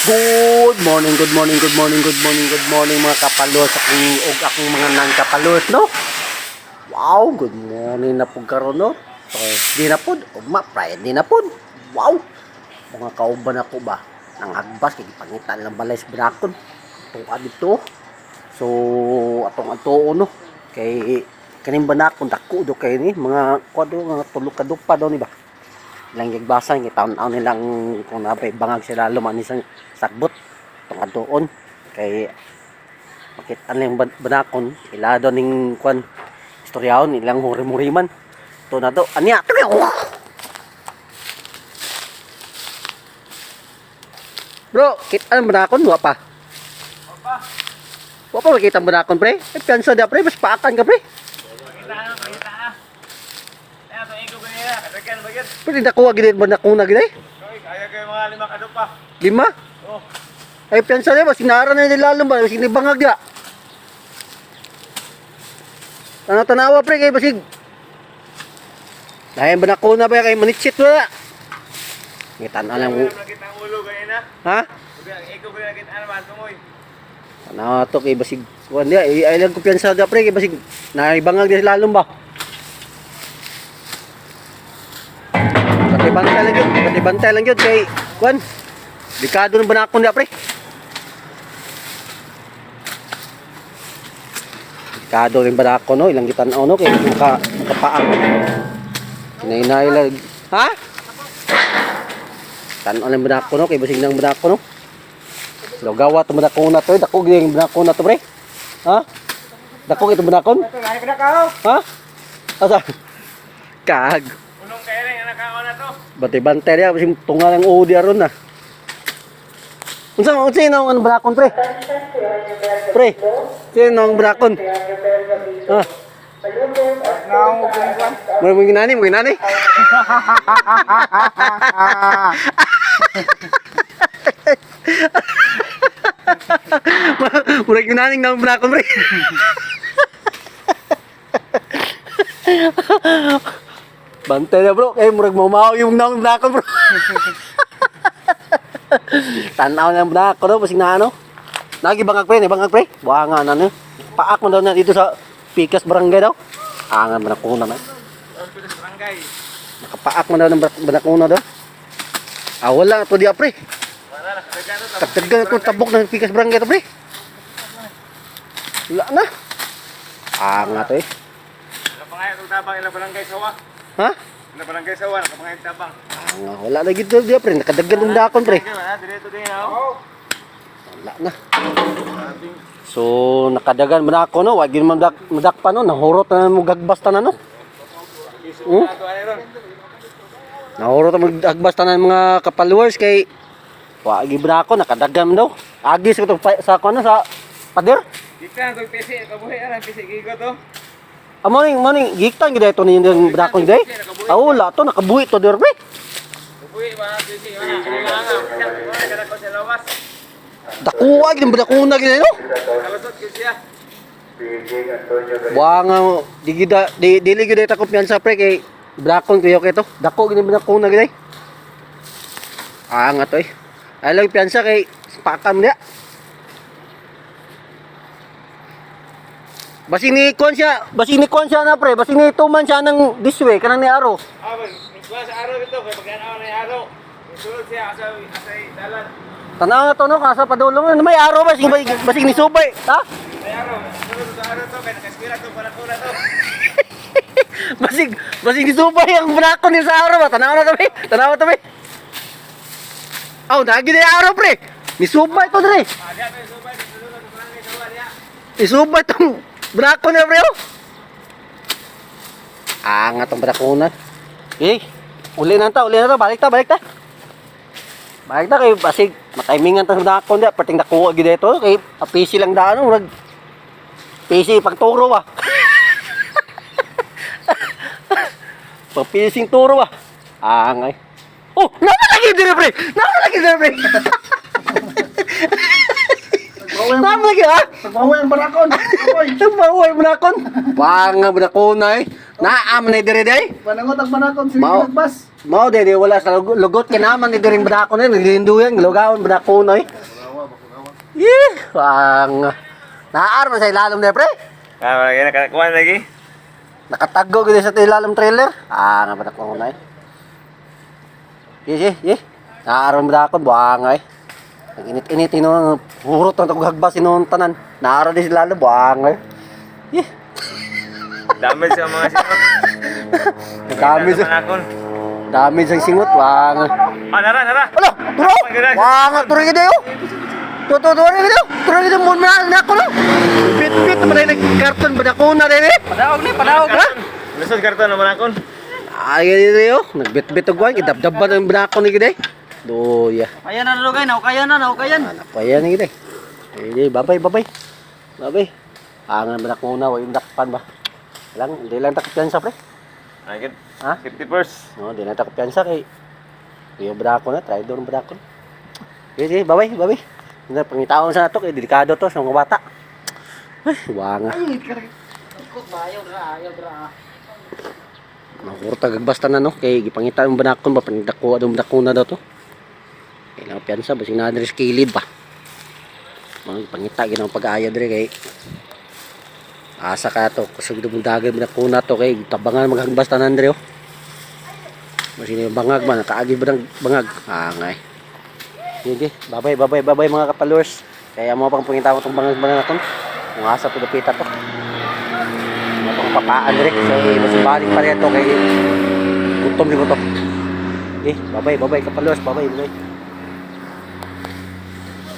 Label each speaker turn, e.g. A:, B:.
A: Good morning, good morning, good morning, good morning, good morning mga kapalos akong mga nang-kapalos, no? Wow, good morning na pud karon, no? Thursday na pud, ugma Friday na pud. Wow. Mga kauban ako ba? Nang agbas kay gipangitan lang balay sa binakon. Tuwa dito. So, atong atuo, no? Kay kaning banakon dako do kay ni mga kwado nga tulo ka dupa daw ni ba? Lang gigbasan kay taon-taon nilang kung nabay bangag sila luman isang sagbot tungod doon kay makita lang banakon ilado ning kwan istoryahon ilang hurimuriman to na to anya bro kita ang banakon wa pa makita ang banakon pre piansa da pre mas paakan ka pre pwede nakuha gini ba nakuna gini?
B: Kaya kayo mga 5 kadupa.
A: 5?
B: Oh.
A: Ay piyansa niya ba? Sinara na nila lalong ba? Sinibangag niya. Tanawa pre kayo basig. Dahil ba nakuna ba kayo manitsit wala? Ngitan na lang mo.
B: Nakita ang ulo ganyan na.
A: Ha?
B: Ikaw ko nakita naman tumoy.
A: Tanawa to kayo basig. Kuhan niya. Ay lang ko piyansa niya pre kayo basig. Naibangag niya lalong ba? Bantay lang yun kay Juan. Dekado ng banakon niya pre. Dekado rin banakon no, ilang gitanaw no kay makapaang. Hinay-hinay lang. Ha? Tanaw lang banakon no kay basig nang banakon no. Gawa to banakon na to, dako gyud banakon na to pre. Ha? Dako ito banakon? Ha? Asa? Kag.
B: Unong kaya rin anak ako na to.
A: Bantay niya kasi tunga ng udi aron na. Unsa sino ang banakon pre? Pre. Sino ang banakon? Ha?
B: Naong kung
A: Mo ginani. Mura ginani ng banakon pre. Bantay na bro, kaya murag mamaw yung naong banakon bro. Tanaw na yung banakon no, pasig na ano. Nagibangag pre, buhangan na no. Paak mo daw na dito sa Pikas Barangay daw. Angan banakuna na.
B: barangay.
A: Nakapaak mo daw ng banakuna daw. Wala to diya pre.
B: Wala na, kagano to.
A: Kataggan na itong tabok ng Pikas Barangay to pre. Wala na. Angat eh.
B: Nakapangay itong tabang ilang barangay sawa.
A: Ha?
B: Ilang barangay sawa, nakapangay itong tabang.
A: Wala na gito diya pre, nakadaggan ng dakon pre.
B: Dito din ako.
A: Wala na. So nakadagan man ako no, wag gyud madak pa no, nahurot na mo gagbasta na no. Nahurot na magagbasta na mga kapalwers kay wag gyud na ako nakadagan man daw. Agis ko to sa kuno sa pader.
B: Dito ang pisi, kabuhi ang pisi gigo to.
A: Morning, giktan gid ito yung brakon day. Wala to nakabuhi to der pre.
B: Kabuhi ba pisi mana? Kailangan kada ko sa lawas.
A: Dakuha gyud brakuna gid no.
B: Kalusot gyud siya.
A: Buang dili gyud ta kumpiyansa pre kay brakon kuyo kay to. Dako gyud brakuna gid. Nga to eh. Ay lang piyansa kay pakam niya. Basing ni kon siya na pre, basing ni tuman siya ng this way kanang ni aro.
B: Ikuha sa araw ito, kaya pag-anaw na yung araw. Sulod siya sa dalan.
A: Tanaw na to no, kasa padulong na may aro basing ni subay, ha?
B: May araw, sulod sa araw to, kaya nakaspira to, panakuna to.
A: basing ni subay ang banakon ni sa aro ba? Tanaw na to be. Nagi ni aro pre. Ni subay to dire.
B: Diya to yung subay, sulod sa barangay sawa diya.
A: Ni subay tong banakon niya pre. Nga tong banakon na. Uli na to, balik ta. Balik ta kay basig matimingan ta sa dakon dia, perting nakuha gid ito kay PC lang daan murag PC pagturo ba. Pag PC turo ba. Angay. Nama lagi dire pre. Nama lagi ha.
B: Pagbawa yung barakon.
A: Nagbawa yung banakon. Banga banakon ay. Naam na diri day.
C: Panangot ang manakon sa
A: Mao.
C: nagbas.
A: Mao day wala sa lugot kinaman ni diri badakon ni naglinduyan lugaon badakon oy. Wang. Naar man sa ilalom na pre.
B: Lagi nakakuha lagi.
A: Nakatago gid sa ilalom trailer. Nga badakon na. Ye. Naar man badakon buangay. Ang init-init ino hurot ang taghagbas inon tanan. Naar di sila buangay. Ye.
B: Dami sa mga sinot.
A: Dami sa
B: Manakon.
A: dami sa singot wang.
B: Nara.
A: Ala, turo. Wang turo gid yo. Turo gid yo. Turo gid mo na ako no. Bit man ay nagkarton badakon na din eh.
C: Padawog
A: Ha?
B: Lusod karton na manakon.
A: Ay gid yo. Nagbit-bit og wang idabdaban ang badakon ni gid eh. Doya.
C: Ayan na lugay, naukayan na, naukayan.
A: Ano pa yan gid eh. Eh, babay. Angan ba ko na way dakpan ba? Hindi lang takpiansa pre.
B: Agad.
A: Ha?
B: 50
A: No, di na takpiansa kay Kuya badakon na, traidor ng badakon. Sige, babay. Hindi pangitaon sa nato kay delikado to sa mga bata. Ay, wanga.
C: Ikot ba, ayaw dra.
A: Makurta gagbasta na no kay gipangita yung badakon ba panidako adong badakon na daw to. Kailangan piyansa ba na Andres kilid ba. Mga pangita ginang pag-aaya dire kay asa ka to kusog dum dagay badakon na to kay tabangan maghagbasta na Andre oh. Masino yung bangag ba nakaagi ba ng bangag? Ngay. Sige, babay mga kapalors. Kaya mo pang pangita ko tong bangag naton. Kung asa to dapita to. Mo pang papaan dire kay masubalik pa rin to kay gutom rin ko to. Okay, babay kapalors, babay.